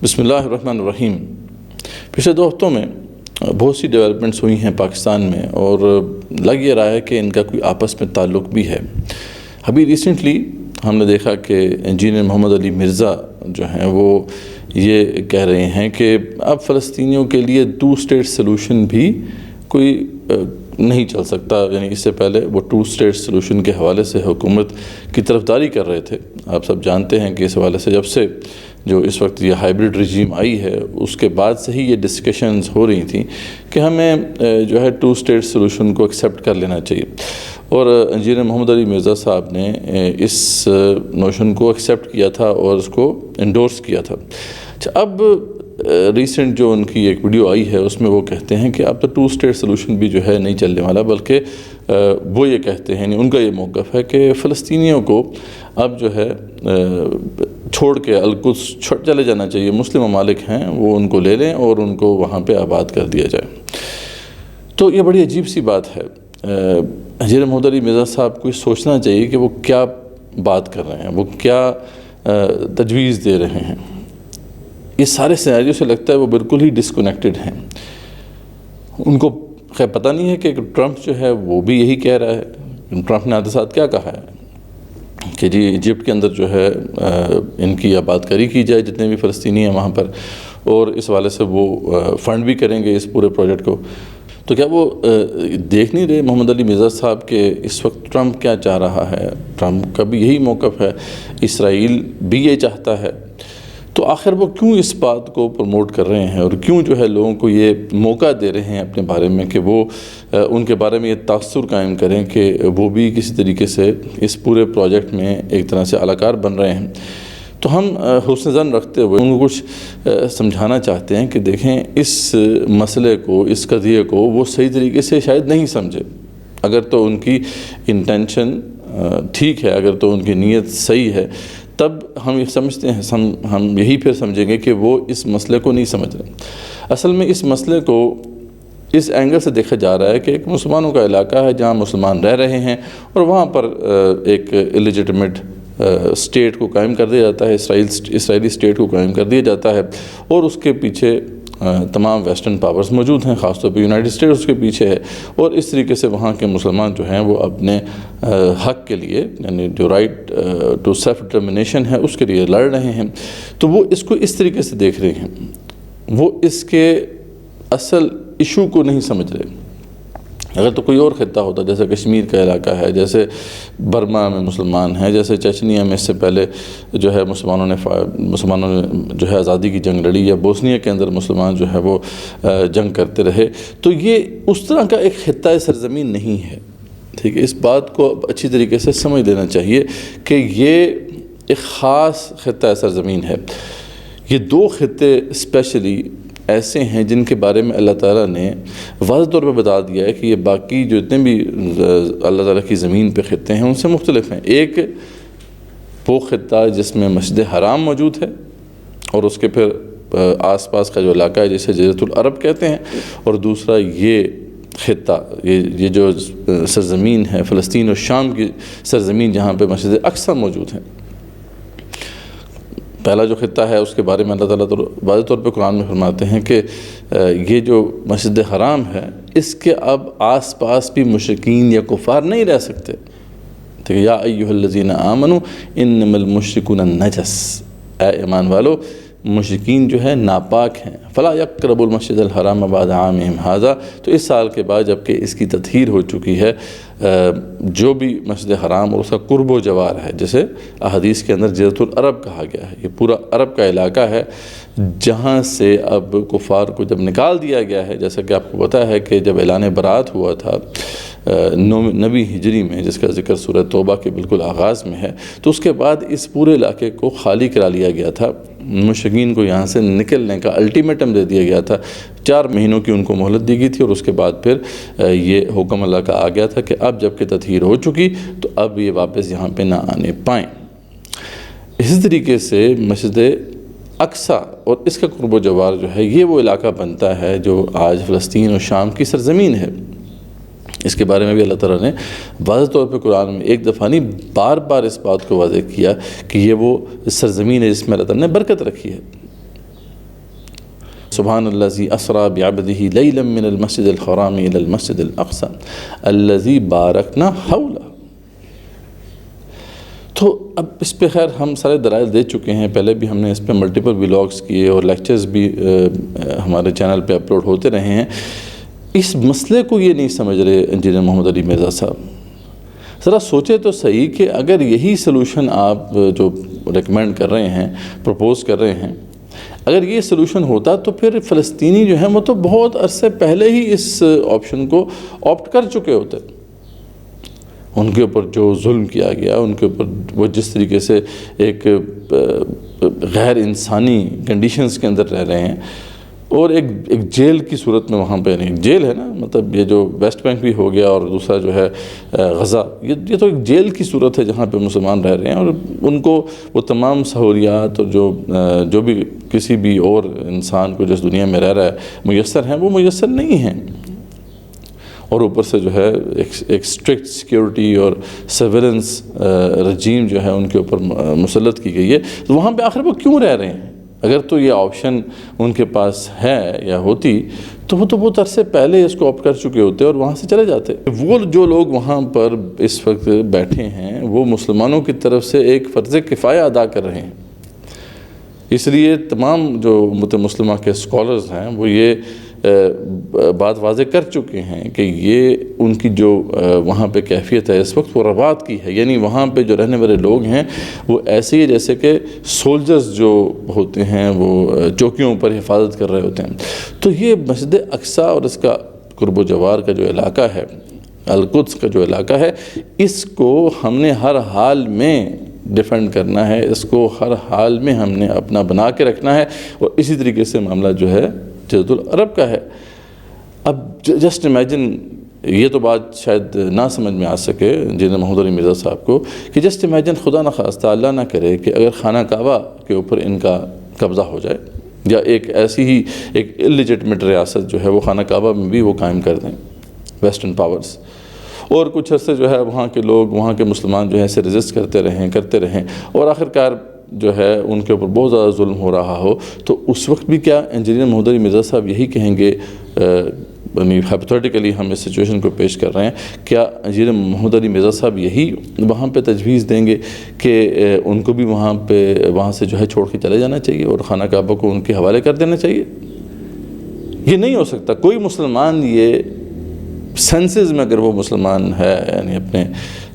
بسم اللہ الرحمن الرحیم۔ پچھلے 2 ہفتوں میں بہت سی ڈیولپمنٹس ہوئی ہیں پاکستان میں، اور لگ یہ رہا ہے کہ ان کا کوئی آپس میں تعلق بھی ہے۔ ابھی ریسنٹلی ہم نے دیکھا کہ انجینئر محمد علی مرزا جو ہیں وہ یہ کہہ رہے ہیں کہ اب فلسطینیوں کے لیے 2 اسٹیٹ سلوشن بھی کوئی نہیں چل سکتا، یعنی اس سے پہلے وہ 2 اسٹیٹ سلوشن کے حوالے سے حکومت کی طرفداری کر رہے تھے۔ آپ سب جانتے ہیں کہ اس حوالے سے جب سے جو اس وقت یہ ہائبرڈ رجیم آئی ہے، اس کے بعد سے ہی یہ ڈسکشنز ہو رہی تھیں کہ ہمیں جو ہے 2 اسٹیٹ سلوشن کو ایکسیپٹ کر لینا چاہیے، اور انجینئر محمد علی مرزا صاحب نے اس نوشن کو ایکسیپٹ کیا تھا اور اس کو انڈورس کیا تھا۔ اب ریسنٹ جو ان کی ایک ویڈیو آئی ہے اس میں وہ کہتے ہیں کہ اب تو 2 اسٹیٹ سلوشن بھی جو ہے نہیں چلنے والا، بلکہ وہ یہ کہتے ہیں، ان کا یہ موقف ہے کہ فلسطینیوں کو اب جو ہے چھوڑ کے القدس چلے جانا چاہیے، مسلم ممالک ہیں وہ ان کو لے لیں اور ان کو وہاں پہ آباد کر دیا جائے۔ تو یہ بڑی عجیب سی بات ہے۔ انجینئر محمد علی مرزا صاحب کو سوچنا چاہیے کہ وہ کیا بات کر رہے ہیں، وہ کیا تجویز دے رہے ہیں۔ یہ سارے سیناریو سے لگتا ہے وہ بالکل ہی ڈسکنیکٹڈ ہیں۔ ان کو خیر پتہ نہیں ہے کہ ٹرمپ جو ہے وہ بھی یہی کہہ رہا ہے۔ ٹرمپ نے آتے ساتھ کیا کہا ہے کہ جی ایجپٹ کے اندر جو ہے ان کی آباد کاری کی جائے جتنے بھی فلسطینی ہیں وہاں پر، اور اس حوالے سے وہ فنڈ بھی کریں گے اس پورے پروجیکٹ کو۔ تو کیا وہ دیکھ نہیں رہے محمد علی مرزا صاحب کہ اس وقت ٹرمپ کیا چاہ رہا ہے؟ ٹرمپ کا بھی یہی موقف ہے، اسرائیل بھی یہ چاہتا ہے۔ تو آخر وہ کیوں اس بات کو پروموٹ کر رہے ہیں، اور کیوں جو ہے لوگوں کو یہ موقع دے رہے ہیں اپنے بارے میں کہ وہ ان کے بارے میں یہ تاثر قائم کریں کہ وہ بھی کسی طریقے سے اس پورے پروجیکٹ میں ایک طرح سے اعلی کار بن رہے ہیں؟ تو ہم حسن ظن رکھتے ہوئے ان کو کچھ سمجھانا چاہتے ہیں کہ دیکھیں اس مسئلے کو، اس قضیے کو وہ صحیح طریقے سے شاید نہیں سمجھے۔ اگر تو ان کی انٹینشن ٹھیک ہے، اگر تو ان کی نیت صحیح ہے، تب ہم یہ سمجھتے ہیں، ہم یہی پھر سمجھیں گے کہ وہ اس مسئلے کو نہیں سمجھ رہے۔ اصل میں اس مسئلے کو اس اینگل سے دیکھا جا رہا ہے کہ ایک مسلمانوں کا علاقہ ہے جہاں مسلمان رہ رہے ہیں، اور وہاں پر ایک الیجٹمیٹ اسٹیٹ کو قائم کر دیا جاتا ہے، اسرائیلی اسٹیٹ کو قائم کر دیا جاتا ہے، اور اس کے پیچھے تمام ویسٹرن پاورز موجود ہیں، خاص طور پہ یونائٹڈ اسٹیٹس اس کے پیچھے ہے، اور اس طریقے سے وہاں کے مسلمان جو ہیں وہ اپنے حق کے لیے، یعنی جو رائٹ ٹو سیلف ڈٹرمنیشن ہے اس کے لیے لڑ رہے ہیں۔ تو وہ اس کو اس طریقے سے دیکھ رہے ہیں، وہ اس کے اصل ایشو کو نہیں سمجھ رہے۔ اگر تو کوئی اور خطہ ہوتا، جیسے کشمیر کا علاقہ ہے، جیسے برما میں مسلمان ہیں، جیسے چچنیا میں اس سے پہلے جو ہے مسلمانوں نے جو ہے آزادی کی جنگ لڑی، یا بوسنیا کے اندر مسلمان جو ہے وہ جنگ کرتے رہے، تو یہ اس طرح کا ایک خطہ سرزمین نہیں ہے۔ ٹھیک ہے، اس بات کو اچھی طریقے سے سمجھ لینا چاہیے کہ یہ ایک خاص خطہ سرزمین ہے۔ یہ 2 خطے اسپیشلی ایسے ہیں جن کے بارے میں اللہ تعالیٰ نے واضح طور پہ بتا دیا ہے کہ یہ باقی جو اتنے بھی اللہ تعالیٰ کی زمین پہ خطے ہیں ان سے مختلف ہیں۔ ایک وہ خطہ جس میں مسجد حرام موجود ہے، اور اس کے پھر آس پاس کا جو علاقہ ہے جسے جزیرۃ العرب کہتے ہیں، اور دوسرا یہ خطہ، یہ جو سرزمین ہے فلسطین اور شام کی سرزمین جہاں پہ مسجد اقصی موجود ہے۔ پہلا جو خطہ ہے اس کے بارے میں اللہ تعالیٰ واضح طور پہ قرآن میں فرماتے ہیں کہ یہ جو مسجد حرام ہے اس کے اب آس پاس بھی مشرکین یا کفار نہیں رہ سکتے۔ ٹھیک ہے، یا ایھا الذین آمنوا انما المشرکون نجس، اے ایمان والو مشرکین جو ہے ناپاک ہیں، فلا یقربوا المسجد الحرام بعد عامہم ھذا۔ تو اس سال کے بعد جب کہ اس کی تطہیر ہو چکی ہے، جو بھی مسجد حرام اور اس کا قرب و جوار ہے، جسے احادیث کے اندر جزیرۃ العرب کہا گیا ہے، یہ پورا عرب کا علاقہ ہے جہاں سے اب کفار کو جب نکال دیا گیا ہے، جیسا کہ آپ کو پتہ ہے کہ جب اعلان برات ہوا تھا 9 ہجری میں، جس کا ذکر سورہ توبہ کے بالکل آغاز میں ہے، تو اس کے بعد اس پورے علاقے کو خالی کرا لیا گیا تھا، مشرکین کو یہاں سے نکلنے کا الٹیمیٹم دے دیا گیا تھا، 4 مہینوں کی ان کو مہلت دی گئی تھی، اور اس کے بعد پھر یہ حکم اللہ کا آ گیا تھا کہ اب جب کہ تطہیر ہو چکی تو اب یہ واپس یہاں پہ نہ آنے پائیں۔ اسی طریقے سے مسجد اقصی اور اس کا قرب و جوار جو ہے یہ وہ علاقہ بنتا ہے جو آج فلسطین اور شام کی سرزمین ہے۔ اس کے بارے میں بھی اللہ تعالیٰ نے واضح طور پہ قرآن میں ایک دفعہ نہیں بار بار اس بات کو واضح کیا کہ یہ وہ سرزمین ہے جس میں اللہ تعالیٰ نے برکت رکھی ہے۔ سبحان الذی اسری بعبدہ لیلا من المسجد الحرام الی المسجد الاقصی الذی بارکنا حولہ۔ تو اب اس پہ خیر ہم سارے دلائل دے چکے ہیں، پہلے بھی ہم نے اس پہ ملٹیپل ولاگز کیے اور لیکچرز بھی ہمارے چینل پہ اپلوڈ ہوتے رہے ہیں۔ اس مسئلے کو یہ نہیں سمجھ رہے انجینئر محمد علی مرزا صاحب۔ ذرا سوچے تو صحیح کہ اگر یہی سلوشن آپ جو ریکمینڈ کر رہے ہیں، پروپوز کر رہے ہیں، اگر یہ سلوشن ہوتا تو پھر فلسطینی جو ہیں وہ تو بہت عرصے پہلے ہی اس آپشن کو آپٹ کر چکے ہوتے۔ ان کے اوپر جو ظلم کیا گیا، ان کے اوپر وہ جس طریقے سے ایک غیر انسانی کنڈیشنز کے اندر رہ رہے ہیں، اور ایک جیل کی صورت میں وہاں پہ، نہیں جیل ہے نا، مطلب یہ جو ویسٹ بینک بھی ہو گیا اور دوسرا جو ہے غزہ، یہ تو ایک جیل کی صورت ہے جہاں پہ مسلمان رہ رہے ہیں، اور ان کو وہ تمام سہولیات اور جو بھی کسی بھی اور انسان کو جس دنیا میں رہ رہا ہے میسر ہیں، وہ میسر نہیں ہیں۔ اور اوپر سے جو ہے ایک اسٹرکٹ سیکیورٹی اور سرویلنس رجیم جو ہے ان کے اوپر مسلط کی گئی ہے۔ تو وہاں پہ آخر وہ کیوں رہ رہے ہیں؟ اگر تو یہ آپشن ان کے پاس ہے یا ہوتی تو وہ تو بہت عرصے پہلے اس کو آپٹ کر چکے ہوتے اور وہاں سے چلے جاتے۔ وہ جو لوگ وہاں پر اس وقت بیٹھے ہیں وہ مسلمانوں کی طرف سے ایک فرض کفایہ ادا کر رہے ہیں۔ اس لیے تمام جو امت مسلمہ کے اسکالرز ہیں وہ یہ بات واضح کر چکے ہیں کہ یہ ان کی جو وہاں پہ کیفیت ہے اس وقت وہ رباط کی ہے، یعنی وہاں پہ جو رہنے والے لوگ ہیں وہ ایسے ہی جیسے کہ سولجرز جو ہوتے ہیں وہ چوکیوں پر حفاظت کر رہے ہوتے ہیں۔ تو یہ مسجد اقصی اور اس کا قرب و جوار کا جو علاقہ ہے، القدس کا جو علاقہ ہے، اس کو ہم نے ہر حال میں ڈیفینڈ کرنا ہے، اس کو ہر حال میں ہم نے اپنا بنا کے رکھنا ہے، اور اسی طریقے سے معاملہ جو ہے جزیرۃ العرب کا ہے۔ اب جسٹ امیجن، یہ تو بات شاید نہ سمجھ میں آ سکے انجینئر محمد علی مرزا صاحب کو، کہ جسٹ امیجن خدا نخواستہ اللہ نہ کرے کہ اگر خانہ کعبہ کے اوپر ان کا قبضہ ہو جائے، یا ایک ایسی ہی ایک اللیجٹمیٹ ریاست جو ہے وہ خانہ کعبہ میں بھی وہ قائم کر دیں ویسٹرن پاورز، اور کچھ عرصے جو ہے وہاں کے لوگ، وہاں کے مسلمان جو ہے اسے ریزسٹ کرتے رہیں اور آخرکار جو ہے ان کے اوپر بہت زیادہ ظلم ہو رہا ہو، تو اس وقت بھی کیا انجینئر محمد علی مرزا صاحب یہی کہیں گے، یعنی ہائپوتھیٹیکلی ہم اس سچویشن کو پیش کر رہے ہیں، کیا انجینئر محمد علی مرزا صاحب یہی وہاں پہ تجویز دیں گے کہ ان کو بھی وہاں سے جو ہے چھوڑ کے چلے جانا چاہیے اور خانہ کعبہ کو ان کے حوالے کر دینا چاہیے؟ یہ نہیں ہو سکتا۔ کوئی مسلمان یہ سینسز میں اگر وہ مسلمان ہے، یعنی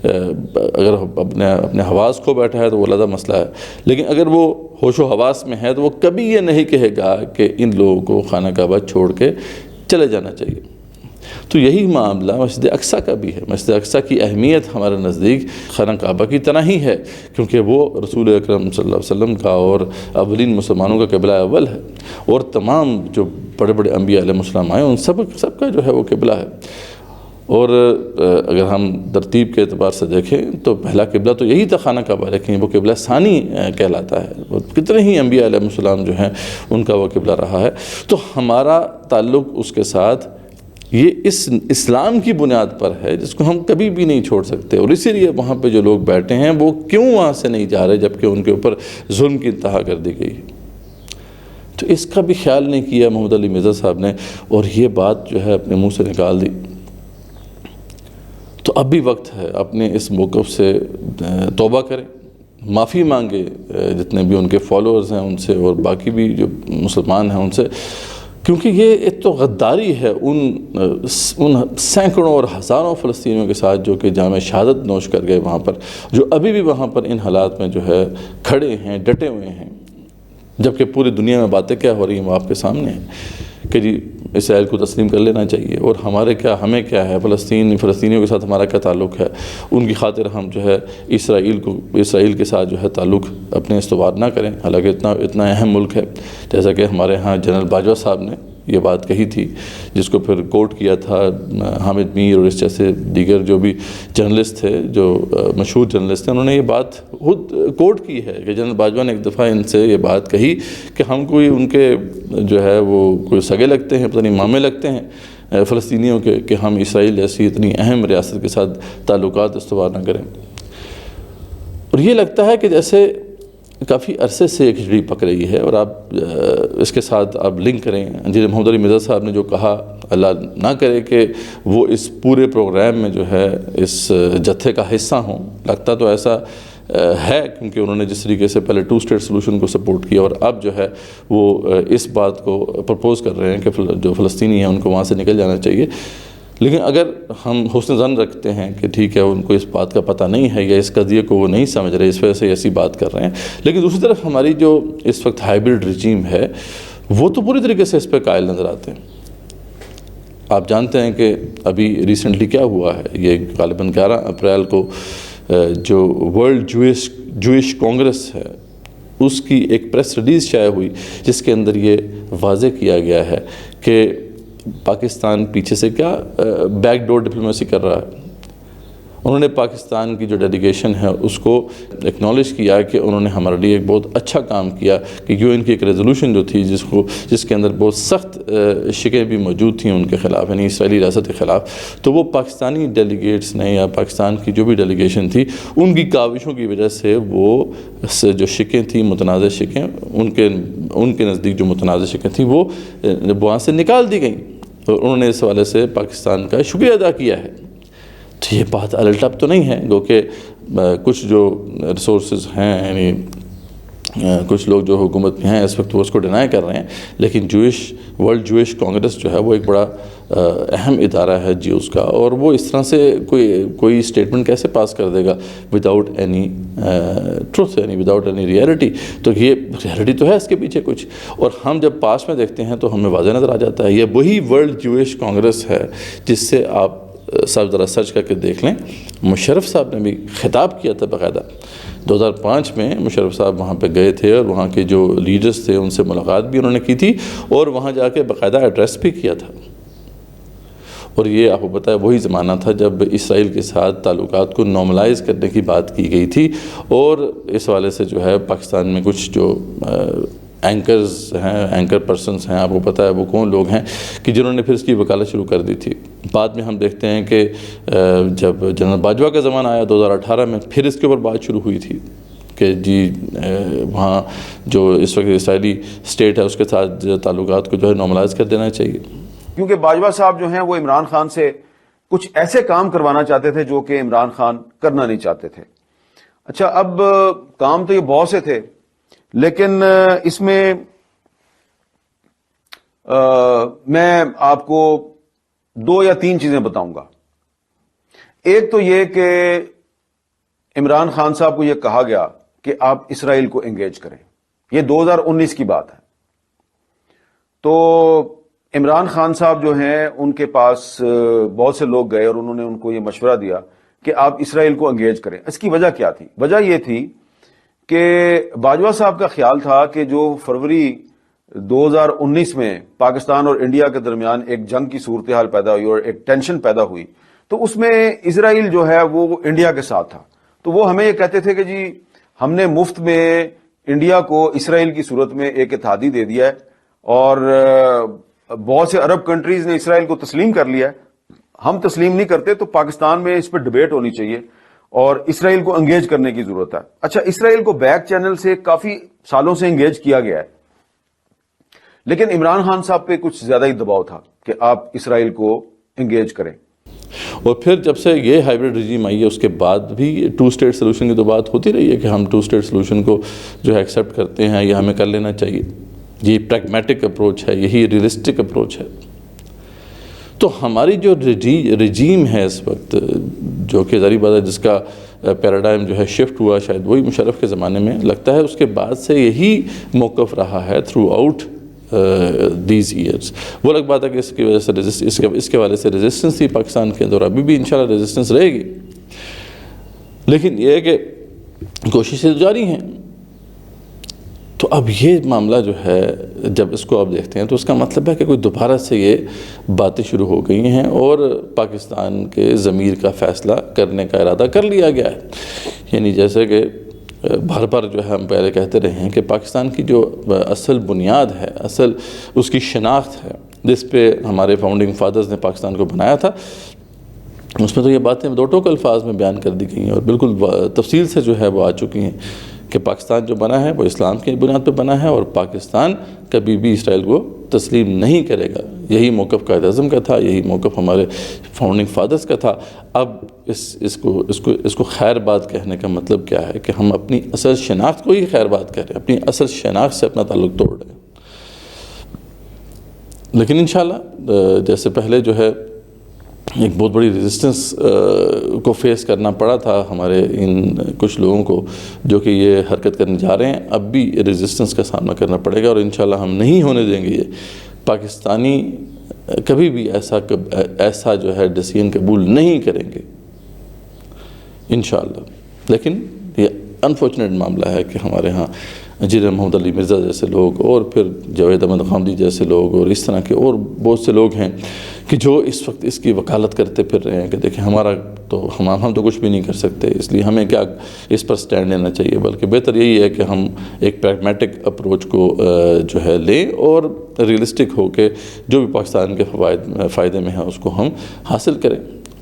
اگر اپنے حواس کھو بیٹھا ہے تو وہ علیحدہ مسئلہ ہے، لیکن اگر وہ ہوش و حواس میں ہے تو وہ کبھی یہ نہیں کہے گا کہ ان لوگوں کو خانہ کعبہ چھوڑ کے چلے جانا چاہیے۔ تو یہی معاملہ مسجد اقصی کا بھی ہے۔ مسجد اقصی کی اہمیت ہمارے نزدیک خانہ کعبہ کی طرح ہی ہے، کیونکہ وہ رسول اکرم صلی اللہ علیہ وسلم کا اور اولین مسلمانوں کا قبلہ اول ہے، اور تمام جو بڑے بڑے انبیاء علیہ السلام آئے ان سب کا جو ہے وہ قبلہ ہے۔ اور اگر ہم ترتیب کے اعتبار سے دیکھیں تو پہلا قبلہ تو یہی تھا خانہ کعبہ، لیکن وہ قبلہ ثانی کہلاتا ہے۔ وہ کتنے ہی انبیاء علیہ السلام جو ہیں ان کا وہ قبلہ رہا ہے۔ تو ہمارا تعلق اس کے ساتھ یہ اس اسلام کی بنیاد پر ہے جس کو ہم کبھی بھی نہیں چھوڑ سکتے، اور اسی لیے وہاں پہ جو لوگ بیٹھے ہیں وہ کیوں وہاں سے نہیں جا رہے جبکہ ان کے اوپر ظلم کی انتہا کر دی گئی؟ تو اس کا بھی خیال نہیں کیا محمد علی مرزا صاحب نے، اور یہ بات جو ہے اپنے منہ سے نکال دی۔ تو اب بھی وقت ہے اپنے اس موقف سے توبہ کریں، معافی مانگے جتنے بھی ان کے فالوورز ہیں ان سے، اور باقی بھی جو مسلمان ہیں ان سے، کیونکہ یہ ایک تو غداری ہے ان سینکڑوں اور ہزاروں فلسطینیوں کے ساتھ جو کہ جام شہادت نوش کر گئے وہاں پر، جو ابھی بھی وہاں پر ان حالات میں جو ہے کھڑے ہیں، ڈٹے ہوئے ہیں، جبکہ پوری دنیا میں باتیں کیا ہو رہی ہیں وہ آپ کے سامنے ہیں کہ جی اسرائیل کو تسلیم کر لینا چاہیے، اور ہمیں کیا ہے، فلسطینیوں کے ساتھ ہمارا کیا تعلق ہے، ان کی خاطر ہم جو ہے اسرائیل کے ساتھ جو ہے تعلق اپنے استوار نہ کریں، حالانکہ اتنا اہم ملک ہے۔ جیسا کہ ہمارے ہاں جنرل باجوہ صاحب نے یہ بات کہی تھی، جس کو پھر کوٹ کیا تھا حامد میر اور اس جیسے دیگر جو بھی جرنلسٹ تھے، جو مشہور جرنلسٹ تھے، انہوں نے یہ بات خود کوٹ کی ہے کہ جنرل باجوہ نے ایک دفعہ ان سے یہ بات کہی کہ ہم کوئی ان کے جو ہے وہ کوئی سگے لگتے ہیں، پتہ نہیں مامے لگتے ہیں فلسطینیوں کے، کہ ہم اسرائیل جیسی اتنی اہم ریاست کے ساتھ تعلقات استوار نہ کریں۔ اور یہ لگتا ہے کہ جیسے کافی عرصے سے یہ کھچڑی پک رہی ہے، اور آپ اس کے ساتھ آپ لنک کریں انجینئر محمد علی مرزا صاحب نے جو کہا، اللہ نہ کرے کہ وہ اس پورے پروگرام میں جو ہے اس جتھے کا حصہ ہوں، لگتا تو ایسا ہے کیونکہ انہوں نے جس طریقے سے پہلے 2 اسٹیٹ سلوشن کو سپورٹ کیا اور اب جو ہے وہ اس بات کو پرپوز کر رہے ہیں کہ جو فلسطینی ہیں ان کو وہاں سے نکل جانا چاہیے. لیکن اگر ہم حسن ظن رکھتے ہیں کہ ٹھیک ہے ان کو اس بات کا پتہ نہیں ہے یا اس قضیے کو وہ نہیں سمجھ رہے، اس وجہ سے ایسی بات کر رہے ہیں، لیکن دوسری طرف ہماری جو اس وقت ہائبرڈ رجیم ہے وہ تو پوری طریقے سے اس پہ قائل نظر آتے ہیں. آپ جانتے ہیں کہ ابھی ریسنٹلی کیا ہوا ہے، یہ غالباً 11 اپریل کو جو ورلڈ جوئش کانگریس ہے اس کی ایک پریس ریلیز شائع ہوئی جس کے اندر یہ واضح کیا گیا ہے کہ پاکستان پیچھے سے کیا بیک ڈور ڈپلومیسی کر رہا ہے. انہوں نے پاکستان کی جو ڈیلیگیشن ہے اس کو ایکنالج کیا کہ انہوں نے ہمارے لیے ایک بہت اچھا کام کیا کہ UN کی ایک ریزولوشن جو تھی جس کے اندر بہت سخت شکیں بھی موجود تھیں ان کے خلاف، یعنی اسرائیلی ریاست کے خلاف، تو وہ پاکستانی ڈیلیگیٹس نے یا پاکستان کی جو بھی ڈیلیگیشن تھی ان کی کاوشوں کی وجہ سے وہ جو شکیں تھیں، متنازع شکیں، ان کے نزدیک جو متنازع شکیں تھیں وہ وہاں سے نکال دی گئیں، اور انہوں نے اس حوالے سے پاکستان کا شکریہ ادا کیا ہے. تو یہ بات الٹ اپ تو نہیں ہے، گو کہ کچھ جو ریسورسز ہیں، یعنی کچھ لوگ جو حکومت میں ہیں اس وقت وہ اس کو ڈینائی کر رہے ہیں، لیکن ورلڈ جوئش کانگریس جو ہے وہ ایک بڑا اہم ادارہ ہے جیوز کا، اور وہ اس طرح سے کوئی اسٹیٹمنٹ کیسے پاس کر دے گا وداؤٹ اینی ٹروتھ، یعنی وداؤٹ اینی ریئلٹی. تو یہ ریئلٹی تو ہے اس کے پیچھے کچھ، اور ہم جب پاس میں دیکھتے ہیں تو ہمیں واضح نظر آ جاتا ہے. یہ وہی ورلڈ جوئش کانگریس ہے جس سے آپ صاحب ذرا سرچ کر کے دیکھ لیں. مشرف صاحب نے بھی خطاب کیا تھا باقاعدہ، 2005 میں مشرف صاحب وہاں پہ گئے تھے اور وہاں کے جو لیڈرز تھے ان سے ملاقات بھی انہوں نے کی تھی، اور وہاں جا کے باقاعدہ ایڈریس بھی کیا تھا. اور یہ آپ کو پتہ ہے وہی زمانہ تھا جب اسرائیل کے ساتھ تعلقات کو نارملائز کرنے کی بات کی گئی تھی، اور اس حوالے سے جو ہے پاکستان میں کچھ جو اینکرز ہیں، اینکر پرسنز ہیں، آپ کو پتہ ہے وہ کون لوگ ہیں کہ جنہوں نے پھر اس کی وکالت شروع کر دی تھی. بعد میں ہم دیکھتے ہیں کہ جب جنرل باجوہ کا زمانہ آیا 2018 میں، پھر اس کے اوپر بات شروع ہوئی تھی کہ جی وہاں جو اس وقت اسرائیلی اسٹیٹ ہے اس کے ساتھ تعلقات کو جو ہے نارملائز کر دینا چاہیے. کیونکہ باجوہ صاحب جو ہیں وہ عمران خان سے کچھ ایسے کام کروانا چاہتے تھے جو کہ عمران خان کرنا نہیں چاہتے تھے. اچھا، اب کام تو یہ بہت سے تھے، لیکن اس میں میں آپ کو 2 یا 3 چیزیں بتاؤں گا. ایک تو یہ کہ عمران خان صاحب کو یہ کہا گیا کہ آپ اسرائیل کو انگیج کریں. یہ 2019 کی بات ہے. تو عمران خان صاحب جو ہیں ان کے پاس بہت سے لوگ گئے اور انہوں نے ان کو یہ مشورہ دیا کہ آپ اسرائیل کو انگیج کریں. اس کی وجہ کیا تھی؟ وجہ یہ تھی کہ باجوہ صاحب کا خیال تھا کہ جو فروری 2019 میں پاکستان اور انڈیا کے درمیان ایک جنگ کی صورتحال پیدا ہوئی اور ایک ٹینشن پیدا ہوئی، تو اس میں اسرائیل جو ہے وہ انڈیا کے ساتھ تھا. تو وہ ہمیں یہ کہتے تھے کہ جی ہم نے مفت میں انڈیا کو اسرائیل کی صورت میں ایک اتحادی دے دیا ہے، اور بہت سے عرب کنٹریز نے اسرائیل کو تسلیم کر لیا ہے، ہم تسلیم نہیں کرتے، تو پاکستان میں اس پہ ڈیبیٹ ہونی چاہیے اور اسرائیل کو انگیج کرنے کی ضرورت ہے. اچھا، اسرائیل کو بیک چینل سے کافی سالوں سے انگیج کیا گیا ہے، لیکن عمران خان صاحب پہ کچھ زیادہ ہی دباؤ تھا کہ آپ اسرائیل کو انگیج کریں. اور پھر جب سے یہ ہائبرڈ رجیم آئی ہے اس کے بعد بھی 2 اسٹیٹ سلوشن کی تو بات ہوتی رہی ہے کہ ہم 2 اسٹیٹ سلوشن کو جو ہے ایکسیپٹ کرتے ہیں یا ہمیں کر لینا چاہیے. یہ پریگمیٹک اپروچ ہے، یہی ریئلسٹک اپروچ ہے. تو ہماری جو رجیم ہے اس وقت، جو کہ ظاہری بات ہے جس کا پیراڈائم جو ہے شفٹ ہوا، شاید وہی مشرف کے زمانے میں لگتا ہے، اس کے بعد سے یہی موقف رہا ہے تھرو آؤٹ دیز ایئرس. وہ الگ بات ہے کہ اس کی وجہ سے اس کے حوالے سے ریزسٹنس تھی پاکستان کے اندر، ابھی بھی انشاءاللہ ریزسٹنس رہے گی، لیکن یہ ہے کہ کوششیں جاری ہیں. تو اب یہ معاملہ جو ہے جب اس کو آپ دیکھتے ہیں تو اس کا مطلب ہے کہ کوئی دوبارہ سے یہ باتیں شروع ہو گئی ہیں اور پاکستان کے ضمیر کا فیصلہ کرنے کا ارادہ کر لیا گیا ہے. یعنی جیسے کہ بار بار جو ہے ہم پہلے کہتے رہے ہیں کہ پاکستان کی جو اصل بنیاد ہے، اصل اس کی شناخت ہے جس پہ ہمارے فاؤنڈنگ فادرز نے پاکستان کو بنایا تھا، اس میں تو یہ باتیں دو ٹوک الفاظ میں بیان کر دی گئی ہیں اور بالکل تفصیل سے جو ہے وہ آ چکی ہیں کہ پاکستان جو بنا ہے وہ اسلام کی بنیاد پہ بنا ہے، اور پاکستان کبھی بھی اسرائیل کو تسلیم نہیں کرے گا۔ یہی موقف قائد اعظم کا تھا، یہی موقف ہمارے فاؤنڈنگ فادرز کا تھا۔ اب اس کو خیر بات کہنے کا مطلب کیا ہے کہ ہم اپنی اصل شناخت کو ہی خیر بات کہہ رہے ہیں، اپنی اصل شناخت سے اپنا تعلق توڑ رہے ہیں۔ لیکن انشاءاللہ جیسے پہلے جو ہے ایک بہت بڑی ریزسٹنس کو فیس کرنا پڑا تھا ہمارے ان کچھ لوگوں کو جو کہ یہ حرکت کرنے جا رہے ہیں، اب بھی ریزسٹنس کا سامنا کرنا پڑے گا، اور انشاءاللہ ہم نہیں ہونے دیں گے۔ یہ پاکستانی کبھی بھی ایسا جو ہے ڈیسیژن قبول نہیں کریں گے انشاءاللہ۔ لیکن یہ انفارچونیٹ معاملہ ہے کہ ہمارے ہاں انجینئر محمد علی مرزا جیسے لوگ، اور پھر جاوید احمد غامدی جیسے لوگ، اور اس طرح کے اور بہت سے لوگ ہیں کہ جو اس وقت اس کی وکالت کرتے پھر رہے ہیں کہ دیکھیں ہم تو کچھ بھی نہیں کر سکتے، اس لیے ہمیں کیا اس پر سٹینڈ لینا چاہیے، بلکہ بہتر یہی ہے کہ ہم ایک پریگمیٹک اپروچ کو جو ہے لیں، اور ریئلسٹک ہو کے جو بھی پاکستان کے فائدے میں ہے اس کو ہم حاصل کریں۔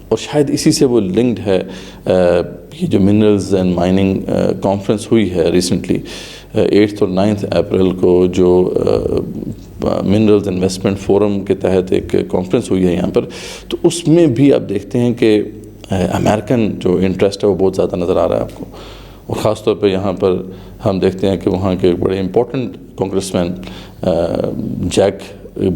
اور شاید اسی سے وہ لنکڈ ہے یہ جو منرلز اینڈ مائننگ کانفرنس ہوئی ہے ریسنٹلی 8 اور 9 اپریل کو، جو منرلز انویسٹمنٹ فورم کے تحت ایک کانفرنس ہوئی ہے یہاں پر، تو اس میں بھی آپ دیکھتے ہیں کہ امریکن جو انٹرسٹ ہے وہ بہت زیادہ نظر آ رہا ہے آپ کو، اور خاص طور پہ یہاں پر ہم دیکھتے ہیں کہ وہاں کے بڑے امپورٹنٹ کانگریس مین جیک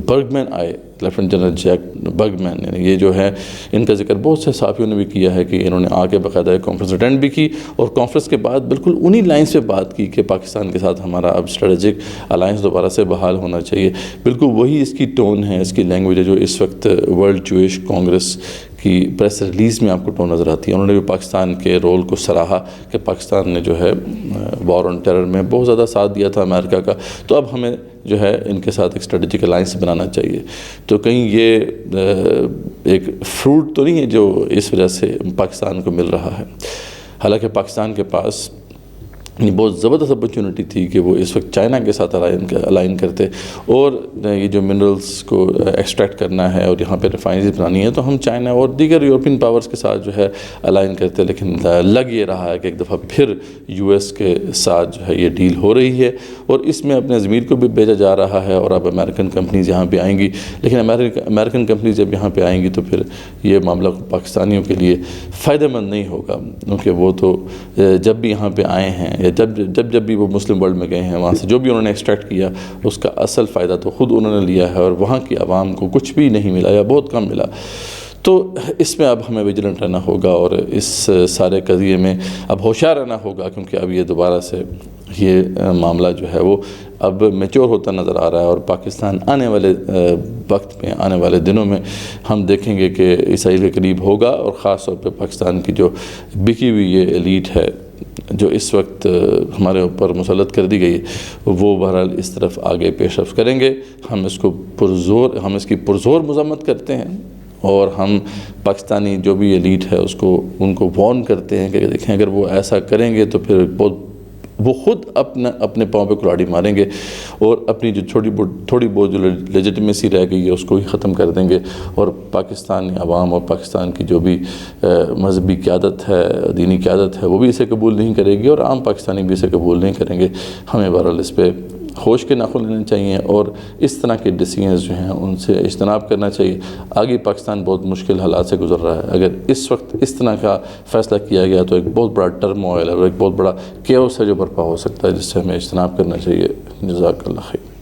برگمین آئے، لیفٹیننٹ جنرل جیک برگمین، یعنی یہ جو ہے ان کا ذکر بہت سے صحافیوں نے بھی کیا ہے کہ انہوں نے آ کے باقاعدہ ایک کانفرنس اٹینڈ بھی کی، اور کانفرنس کے بعد بالکل انہی لائنز پہ بات کی کہ پاکستان کے ساتھ ہمارا اب اسٹریٹجک الائنس دوبارہ سے بحال ہونا چاہیے۔ بالکل وہی اس کی ٹون ہے، اس کی لینگویج ہے جو اس وقت ورلڈ جوئش کانگریس کی پریس ریلیز میں آپ کو ٹون نظر آتی ہے۔ انہوں نے بھی پاکستان کے رول کو سراہا کہ پاکستان نے جو ہے وار آن ٹیرر میں بہت زیادہ ساتھ دیا تھا امریکہ کا، تو اب ہمیں جو ہے ان کے ساتھ ایک اسٹریٹجک الائنس بنانا چاہیے۔ تو کہیں یہ ایک فروٹ تو نہیں ہے جو اس وجہ سے پاکستان کو مل رہا ہے، حالانکہ پاکستان کے پاس یہ بہت زبردست اپرچونٹی تھی کہ وہ اس وقت چائنا کے ساتھ الائن کرتے، اور یہ جو منرلز کو ایکسٹریکٹ کرنا ہے اور یہاں پہ ریفائنریز بنانی ہے تو ہم چائنا اور دیگر یورپین پاورز کے ساتھ جو ہے الائن کرتے، لیکن لگ یہ رہا ہے کہ ایک دفعہ پھر یو ایس کے ساتھ جو ہے یہ ڈیل ہو رہی ہے، اور اس میں اپنے ضمیر کو بھی بھیجا جا رہا ہے، اور اب امریکن کمپنیز یہاں پہ آئیں گی، لیکن امریکن کمپنیز جب یہاں پہ آئیں گی تو پھر یہ معاملہ پاکستانیوں کے لیے فائدہ مند نہیں ہوگا، کیونکہ وہ تو جب بھی یہاں پہ آئے ہیں یا جب بھی وہ مسلم ورلڈ میں گئے ہیں، وہاں سے جو بھی انہوں نے ایکسٹریکٹ کیا اس کا اصل فائدہ تو خود انہوں نے لیا ہے، اور وہاں کی عوام کو کچھ بھی نہیں ملا یا بہت کم ملا۔ تو اس میں اب ہمیں ویجیلنٹ رہنا ہوگا، اور اس سارے قضیے میں اب ہوشیار رہنا ہوگا، کیونکہ اب یہ دوبارہ سے یہ معاملہ جو ہے وہ اب میچور ہوتا نظر آ رہا ہے، اور پاکستان آنے والے وقت میں، آنے والے دنوں میں ہم دیکھیں گے کہ اسرائیل کے قریب ہوگا، اور خاص طور پہ پاکستان کی جو بکی ہوئی یہ ایلیٹ ہے جو اس وقت ہمارے اوپر مسلط کر دی گئی، وہ بہرحال اس طرف آگے پیش رفت کریں گے۔ ہم اس کی پرزور مذمت کرتے ہیں، اور ہم پاکستانی جو بھی ایلیٹ ہے ان کو وارن کرتے ہیں کہ دیکھیں اگر وہ ایسا کریں گے تو پھر وہ خود اپنے پاؤں پہ کلاڑی ماریں گے، اور اپنی جو تھوڑی بہت جو لیجٹمیسی رہ گئی ہے اس کو ہی ختم کر دیں گے، اور پاکستانی عوام اور پاکستان کی جو بھی مذہبی قیادت ہے، دینی قیادت ہے، وہ بھی اسے قبول نہیں کرے گی، اور عام پاکستانی بھی اسے قبول نہیں کریں گے۔ ہمیں بہرحال اس پہ ہوش کے ناخن لینے چاہیے، اور اس طرح کے ڈیسیژنز جو ہیں ان سے اجتناب کرنا چاہیے۔ آگے پاکستان بہت مشکل حالات سے گزر رہا ہے، اگر اس وقت اس طرح کا فیصلہ کیا گیا تو ایک بہت بڑا ٹرموائل اور ایک بہت بڑا کیوس ہے جو برپا ہو سکتا ہے، جس سے ہمیں اجتناب کرنا چاہیے۔ جزاک اللہ خیر۔